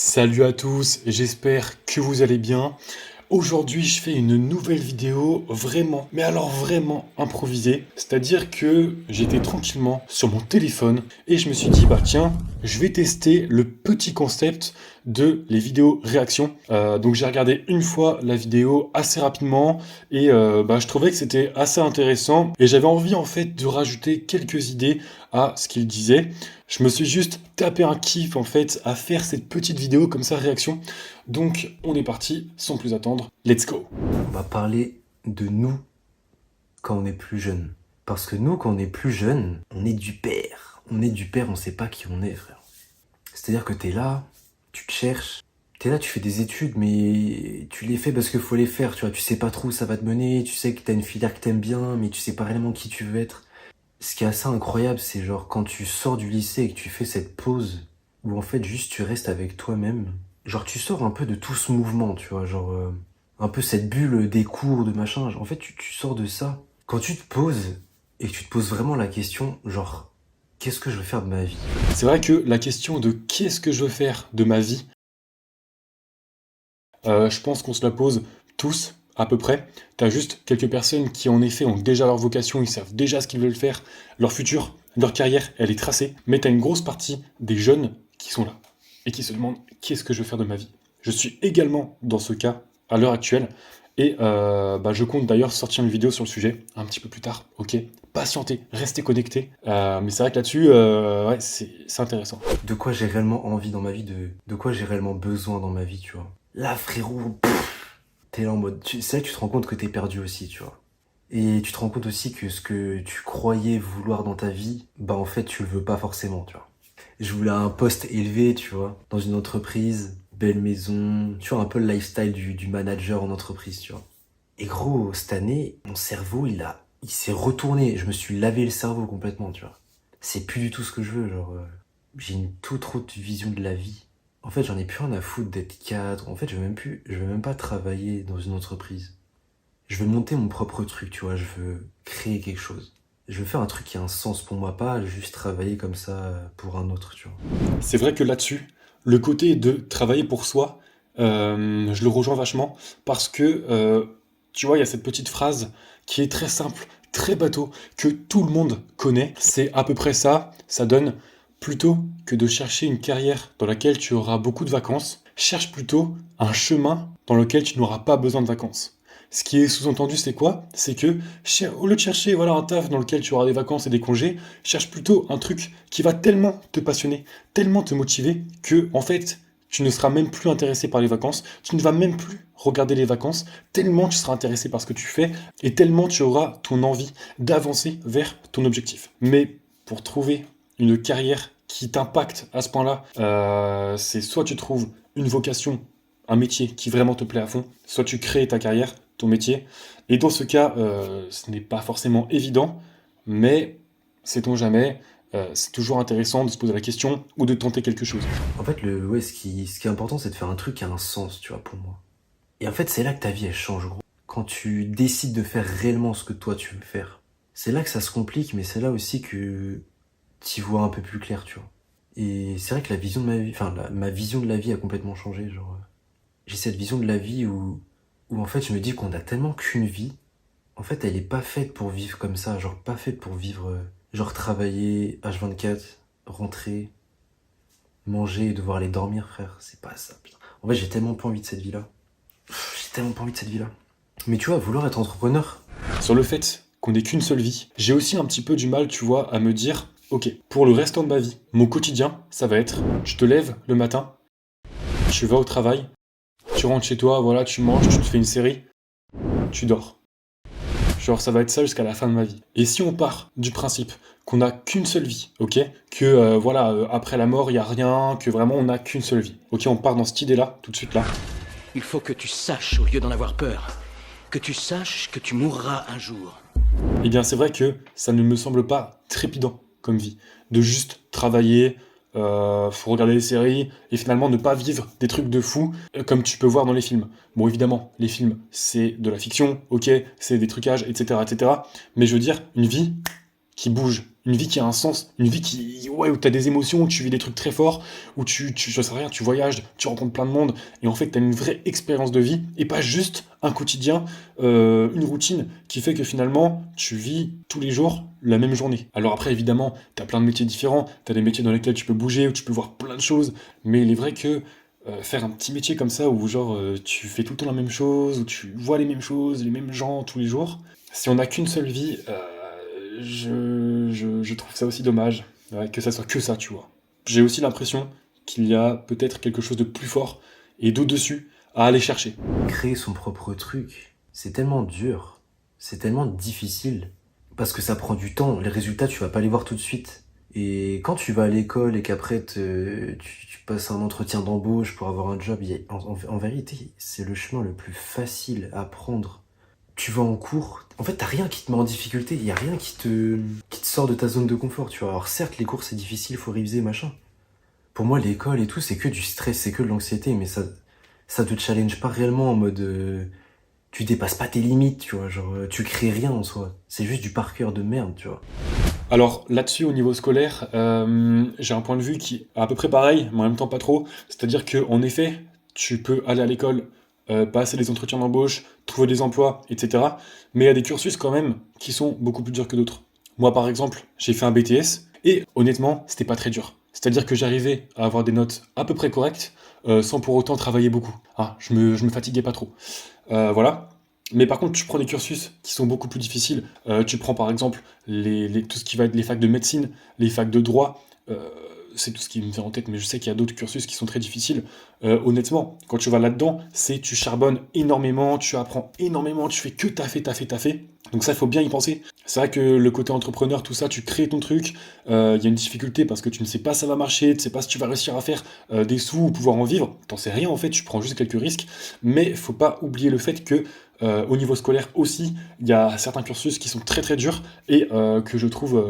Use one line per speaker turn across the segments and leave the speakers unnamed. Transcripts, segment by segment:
Salut à tous, j'espère que vous allez bien. Aujourd'hui, je fais une nouvelle vidéo vraiment, mais alors vraiment improvisée. C'est-à-dire que j'étais tranquillement sur mon téléphone et je me suis dit, bah tiens, je vais tester le petit concept de les vidéos réactions. Donc j'ai regardé une fois la vidéo assez rapidement et je trouvais que c'était assez intéressant et j'avais envie en fait de rajouter quelques idées à ce qu'il disait. Je me suis juste tapé un kiff en fait à faire cette petite vidéo comme ça réaction. Donc on est parti sans plus attendre. Let's go.
On va parler de nous quand on est plus jeune. Parce que nous, quand on est plus jeune, on est du père. On est du père, on sait pas qui on est, frère. C'est-à-dire que t'es là, tu te cherches. T'es là, tu fais des études, mais tu les fais parce qu'il faut les faire, tu vois. Tu sais pas trop où ça va te mener, tu sais que t'as une filière que t'aimes bien, mais tu sais pas réellement qui tu veux être. Ce qui est assez incroyable, c'est genre quand tu sors du lycée et que tu fais cette pause, où en fait juste tu restes avec toi-même. Genre tu sors un peu de tout ce mouvement, tu vois, un peu cette bulle des cours, de machin. En fait, tu sors de ça. Quand tu te poses et que tu te poses vraiment la question, genre, qu'est-ce que je veux faire de ma vie?
C'est vrai que la question de qu'est-ce que je veux faire de ma vie, je pense qu'on se la pose tous à peu près. T'as juste quelques personnes qui en effet ont déjà leur vocation, ils savent déjà ce qu'ils veulent faire, leur futur, leur carrière, elle est tracée. Mais t'as une grosse partie des jeunes qui sont là et qui se demandent qu'est-ce que je veux faire de ma vie. Je suis également dans ce cas à l'heure actuelle et je compte d'ailleurs sortir une vidéo sur le sujet un petit peu plus tard. Ok, patientez, restez connectés. Mais c'est vrai que là-dessus, ouais, c'est intéressant.
De quoi j'ai réellement envie dans ma vie, de quoi j'ai réellement besoin dans ma vie, tu vois. Là, frérot, t'es là en mode, c'est là que tu te rends compte que t'es perdu aussi, tu vois. Et tu te rends compte aussi que ce que tu croyais vouloir dans ta vie, bah en fait tu le veux pas forcément, tu vois. Je voulais un poste élevé, tu vois, dans une entreprise, belle maison, tu vois, un peu le lifestyle du manager en entreprise, tu vois. Et gros, cette année, mon cerveau, il s'est retourné. Je me suis lavé le cerveau complètement, tu vois. C'est plus du tout ce que je veux, j'ai une toute autre vision de la vie. En fait, j'en ai plus rien à foutre d'être cadre. En fait, je veux même pas travailler dans une entreprise. Je veux monter mon propre truc, tu vois, je veux créer quelque chose. Je veux faire un truc qui a un sens pour moi, pas juste travailler comme ça pour un autre, tu vois.
C'est vrai que là-dessus, le côté de travailler pour soi, je le rejoins vachement parce que, tu vois, il y a cette petite phrase qui est très simple, très bateau, que tout le monde connaît. C'est à peu près ça. Ça donne plutôt que de chercher une carrière dans laquelle tu auras beaucoup de vacances, cherche plutôt un chemin dans lequel tu n'auras pas besoin de vacances. Ce qui est sous-entendu, c'est quoi? C'est que, au lieu de chercher voilà, un taf dans lequel tu auras des vacances et des congés, cherche plutôt un truc qui va tellement te passionner, tellement te motiver, que, en fait, tu ne seras même plus intéressé par les vacances, tu ne vas même plus regarder les vacances, tellement tu seras intéressé par ce que tu fais, et tellement tu auras ton envie d'avancer vers ton objectif. Mais pour trouver une carrière qui t'impacte à ce point-là, c'est soit tu trouves une vocation, un métier qui vraiment te plaît à fond, soit tu crées ta carrière, ton métier. Et dans ce cas, ce n'est pas forcément évident, mais sait-on jamais, c'est toujours intéressant de se poser la question ou de tenter quelque chose.
En fait, ce qui est important, c'est de faire un truc qui a un sens, tu vois, pour moi. Et en fait, c'est là que ta vie, elle change, gros. Quand tu décides de faire réellement ce que toi, tu veux faire. C'est là que ça se complique, mais c'est là aussi que tu vois un peu plus clair, tu vois. Et c'est vrai que la vision de ma vie, ma vision de la vie a complètement changé, j'ai cette vision de la vie où en fait, je me dis qu'on a tellement qu'une vie. En fait, elle est pas faite pour vivre comme ça, genre pas faite pour vivre, genre travailler H24, rentrer, manger et devoir aller dormir, frère. C'est pas ça, putain. En fait, j'ai tellement pas envie de cette vie-là. J'ai tellement pas envie de cette vie-là. Mais tu vois, vouloir être entrepreneur,
Sur le fait qu'on n'ait qu'une seule vie, j'ai aussi un petit peu du mal, tu vois, à me dire, ok, pour le restant de ma vie, mon quotidien, ça va être, tu te lèves le matin, tu vas au travail, tu rentres chez toi, voilà, tu manges, tu te fais une série, tu dors. Genre, ça va être ça jusqu'à la fin de ma vie. Et si on part du principe qu'on n'a qu'une seule vie, ok, que après la mort, il n'y a rien, que vraiment on n'a qu'une seule vie, ok, on part dans cette idée-là, tout de suite là.
Il faut que tu saches, au lieu d'en avoir peur, que tu saches que tu mourras un jour.
Eh bien, c'est vrai que ça ne me semble pas trépidant comme vie. De juste travailler, faut regarder des séries, et finalement ne pas vivre des trucs de fou, comme tu peux voir dans les films. Bon, évidemment, les films, c'est de la fiction, ok, c'est des trucages, etc., etc. Mais je veux dire, une vie qui bouge, une vie qui a un sens, une vie où tu as des émotions, où tu vis des trucs très forts, où je sais rien, tu voyages, tu rencontres plein de monde, et en fait, tu as une vraie expérience de vie, et pas juste un quotidien, une routine qui fait que finalement, tu vis tous les jours la même journée. Alors après, évidemment, tu as plein de métiers différents, tu as des métiers dans lesquels tu peux bouger, où tu peux voir plein de choses, mais il est vrai que faire un petit métier comme ça, où genre tu fais tout le temps la même chose, où tu vois les mêmes choses, les mêmes gens tous les jours, si on n'a qu'une seule vie, je trouve ça aussi dommage, ouais, que ça soit que ça, tu vois. J'ai aussi l'impression qu'il y a peut-être quelque chose de plus fort et d'au-dessus à aller chercher.
Créer son propre truc, c'est tellement dur, c'est tellement difficile, parce que ça prend du temps, les résultats tu vas pas les voir tout de suite. Et quand tu vas à l'école et qu'après tu passes un entretien d'embauche pour avoir un job, en vérité, c'est le chemin le plus facile à prendre. Tu vas en cours, en fait t'as rien qui te met en difficulté, il y a rien qui te sort de ta zone de confort, tu vois. Alors certes les cours c'est difficile, faut réviser, machin. Pour moi l'école et tout c'est que du stress, c'est que de l'anxiété, mais ça te challenge pas réellement en mode tu dépasses pas tes limites, tu vois, genre tu crées rien en soi. C'est juste du par cœur de merde, tu vois.
Alors là-dessus, au niveau scolaire, j'ai un point de vue qui est à peu près pareil, mais en même temps pas trop. C'est-à-dire que en effet, tu peux aller à l'école, passer des entretiens d'embauche, trouver des emplois, etc. Mais il y a des cursus quand même qui sont beaucoup plus durs que d'autres. Moi, par exemple, j'ai fait un BTS et honnêtement, c'était pas très dur. C'est-à-dire que j'arrivais à avoir des notes à peu près correctes, sans pour autant travailler beaucoup. Ah, je me fatiguais pas trop. Voilà. Mais par contre, tu prends des cursus qui sont beaucoup plus difficiles. Tu prends par exemple tout ce qui va être les facs de médecine, les facs de droit. euh, c'est tout ce qui me vient en tête, mais je sais qu'il y a d'autres cursus qui sont très difficiles. Honnêtement, quand tu vas là-dedans, tu charbonnes énormément, tu apprends énormément, tu fais que taffer, taffer, taffer. Donc ça, il faut bien y penser. C'est vrai que le côté entrepreneur, tout ça, tu crées ton truc. Il y a une difficulté parce que tu ne sais pas si ça va marcher, tu ne sais pas si tu vas réussir à faire des sous ou pouvoir en vivre. T'en sais rien en fait, tu prends juste quelques risques. Mais faut pas oublier le fait que au niveau scolaire aussi, il y a certains cursus qui sont très très durs et que je trouve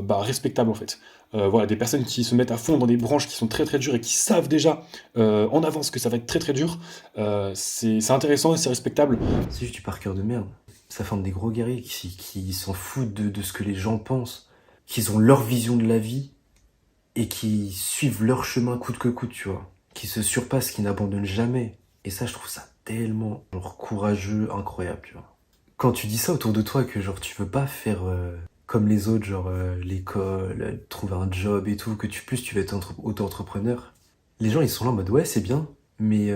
respectables en fait. Voilà, des personnes qui se mettent à fond dans des branches qui sont très très dures et qui savent déjà en avance que ça va être très très dur, c'est intéressant et c'est respectable.
C'est juste du par cœur de merde. Ça forme des gros guerriers qui s'en foutent de ce que les gens pensent, qu'ils ont leur vision de la vie et qui suivent leur chemin coûte que coûte, tu vois. Qui se surpassent, qui n'abandonnent jamais. Et ça, je trouve ça tellement genre, courageux, incroyable, tu vois. Quand tu dis ça autour de toi, que genre tu veux pas faire comme les autres, genre l'école, trouver un job et tout, que tu vas être auto-entrepreneur, les gens ils sont là en mode ouais c'est bien, mais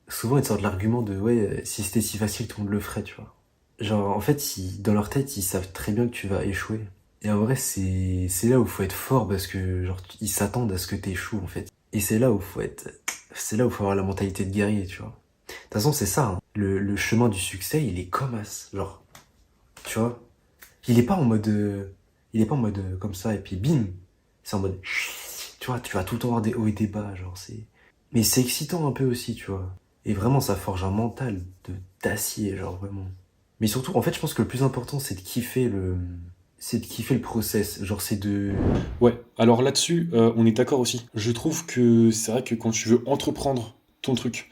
souvent ils te sortent l'argument de ouais si c'était si facile tout le monde le ferait, tu vois. Genre en fait dans leur tête ils savent très bien que tu vas échouer. Et en vrai c'est là où faut être fort parce que genre ils s'attendent à ce que t'échoues en fait. Et c'est là où faut avoir la mentalité de guerrier, tu vois. De toute façon, c'est ça, hein. Le chemin du succès, il est comme as. Genre, tu vois, il est pas en mode comme ça, et puis bim. C'est en mode, tu vois, tu vas tout le temps avoir des hauts et des bas, genre, mais c'est excitant un peu aussi, tu vois. Et vraiment, ça forge un mental d'acier, genre, vraiment. Mais surtout, en fait, je pense que le plus important, c'est de kiffer le process. Genre,
Ouais, alors là-dessus, on est d'accord aussi. Je trouve que c'est vrai que quand tu veux entreprendre ton truc,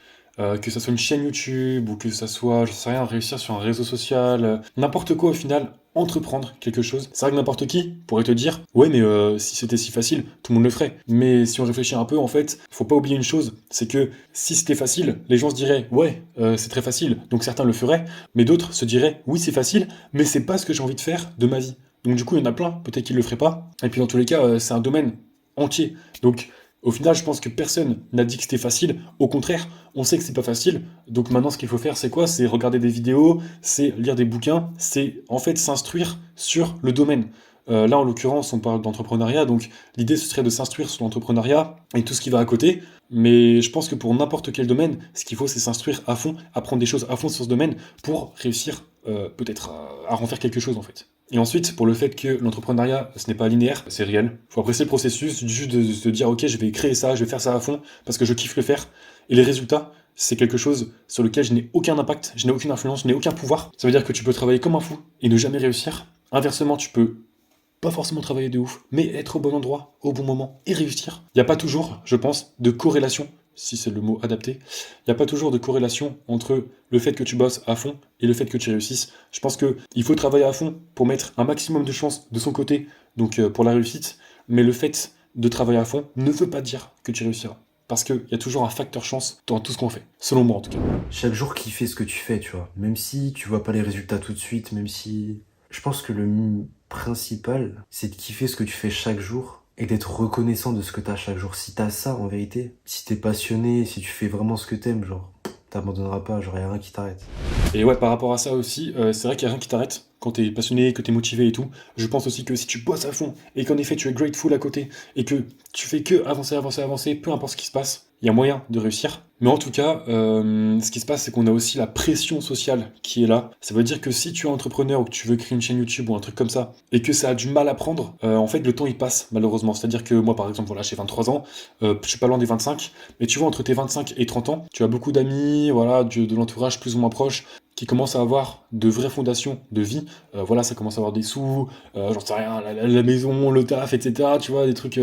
que ça soit une chaîne YouTube ou que ça soit, je sais rien, réussir sur un réseau social, n'importe quoi au final, entreprendre quelque chose. C'est vrai que n'importe qui pourrait te dire, ouais, mais si c'était si facile, tout le monde le ferait. Mais si on réfléchit un peu, en fait, faut pas oublier une chose, c'est que si c'était facile, les gens se diraient, ouais, c'est très facile, donc certains le feraient, mais d'autres se diraient, oui, c'est facile, mais c'est pas ce que j'ai envie de faire de ma vie. Donc du coup, il y en a plein, peut-être qu'ils le feraient pas. Et puis dans tous les cas, c'est un domaine entier. Donc au final, je pense que personne n'a dit que c'était facile. Au contraire, on sait que c'est pas facile. Donc maintenant, ce qu'il faut faire, c'est quoi? C'est regarder des vidéos, c'est lire des bouquins, c'est en fait s'instruire sur le domaine. Là, en l'occurrence, on parle d'entrepreneuriat, donc l'idée, ce serait de s'instruire sur l'entrepreneuriat et tout ce qui va à côté. Mais je pense que pour n'importe quel domaine, ce qu'il faut, c'est s'instruire à fond, apprendre des choses à fond sur ce domaine pour réussir peut-être à en faire quelque chose en fait. Et ensuite, pour le fait que l'entrepreneuriat, ce n'est pas linéaire, c'est réel. Il faut apprécier le processus, juste de se dire, ok, je vais créer ça, je vais faire ça à fond, parce que je kiffe le faire. Et les résultats, c'est quelque chose sur lequel je n'ai aucun impact, je n'ai aucune influence, je n'ai aucun pouvoir. Ça veut dire que tu peux travailler comme un fou et ne jamais réussir. Inversement, tu peux pas forcément travailler de ouf, mais être au bon endroit, au bon moment et réussir. Il n'y a pas toujours, je pense, de corrélation si c'est le mot adapté, il n'y a pas toujours de corrélation entre le fait que tu bosses à fond et le fait que tu réussisses. Je pense qu'il faut travailler à fond pour mettre un maximum de chances de son côté, donc pour la réussite, mais le fait de travailler à fond ne veut pas dire que tu réussiras. Parce qu'il y a toujours un facteur chance dans tout ce qu'on fait, selon moi en tout cas.
Chaque jour kiffer ce que tu fais, tu vois. Même si tu vois pas les résultats tout de suite, même si... Je pense que principal, c'est de kiffer ce que tu fais chaque jour et d'être reconnaissant de ce que t'as chaque jour. Si t'as ça, en vérité, si t'es passionné, si tu fais vraiment ce que t'aimes, genre, t'abandonneras pas, genre, y a rien qui t'arrête.
Et ouais, par rapport à ça aussi, c'est vrai qu'il n'y a rien qui t'arrête quand t'es passionné, que t'es motivé et tout. Je pense aussi que si tu bosses à fond et qu'en effet tu es grateful à côté et que tu fais que avancer, avancer, avancer, peu importe ce qui se passe, il y a moyen de réussir. Mais en tout cas, ce qui se passe, c'est qu'on a aussi la pression sociale qui est là. Ça veut dire que si tu es entrepreneur ou que tu veux créer une chaîne YouTube ou un truc comme ça, et que ça a du mal à prendre, en fait, le temps il passe, malheureusement. C'est-à-dire que moi, par exemple, voilà, j'ai 23 ans, je suis pas loin des 25, mais tu vois, entre tes 25 et 30 ans, tu as beaucoup d'amis, voilà, de l'entourage plus ou moins proche, qui commencent à avoir de vraies fondations de vie. Voilà, ça commence à avoir des sous, j'en sais rien, la maison, le taf, etc. Tu vois, des trucs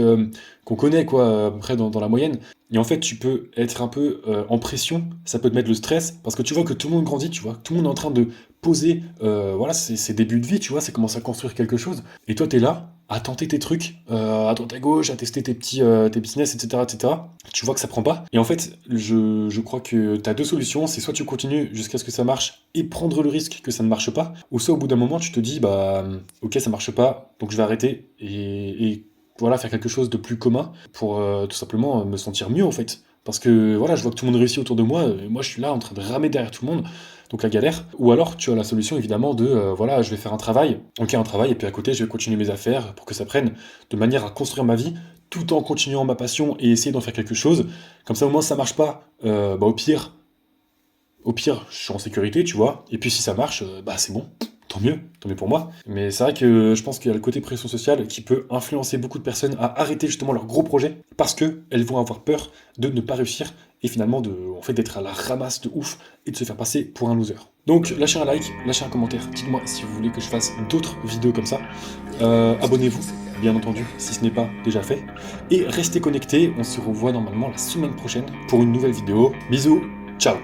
qu'on connaît, quoi, après dans la moyenne. Et en fait, tu peux être un peu en pression, ça peut te mettre le stress, parce que tu vois que tout le monde grandit, tu vois, tout le monde est en train de poser, voilà, ses débuts de vie, tu vois, c'est commencer à construire quelque chose. Et toi, t'es là, à tenter tes trucs, à droite à gauche, à tester tes business, etc., etc. Tu vois que ça prend pas. Et en fait, je crois que t'as deux solutions, c'est soit tu continues jusqu'à ce que ça marche et prendre le risque que ça ne marche pas, ou soit au bout d'un moment, tu te dis, bah, ok, ça marche pas, donc je vais arrêter et voilà, faire quelque chose de plus commun pour tout simplement me sentir mieux en fait. Parce que voilà, je vois que tout le monde réussit autour de moi, et moi je suis là en train de ramer derrière tout le monde, donc la galère. Ou alors tu as la solution évidemment de voilà, je vais faire un travail, ok, un travail, et puis à côté je vais continuer mes affaires pour que ça prenne, de manière à construire ma vie, tout en continuant ma passion et essayer d'en faire quelque chose. Comme ça au moins ça marche pas, bah au pire je suis en sécurité, tu vois, et puis si ça marche, bah c'est bon. Tant mieux pour moi. Mais c'est vrai que je pense qu'il y a le côté pression sociale qui peut influencer beaucoup de personnes à arrêter justement leurs gros projets parce qu'elles vont avoir peur de ne pas réussir et finalement en fait, d'être à la ramasse de ouf et de se faire passer pour un loser. Donc lâchez un like, lâchez un commentaire, dites-moi si vous voulez que je fasse d'autres vidéos comme ça. Abonnez-vous, bien entendu, si ce n'est pas déjà fait. Et restez connectés, on se revoit normalement la semaine prochaine pour une nouvelle vidéo. Bisous, ciao.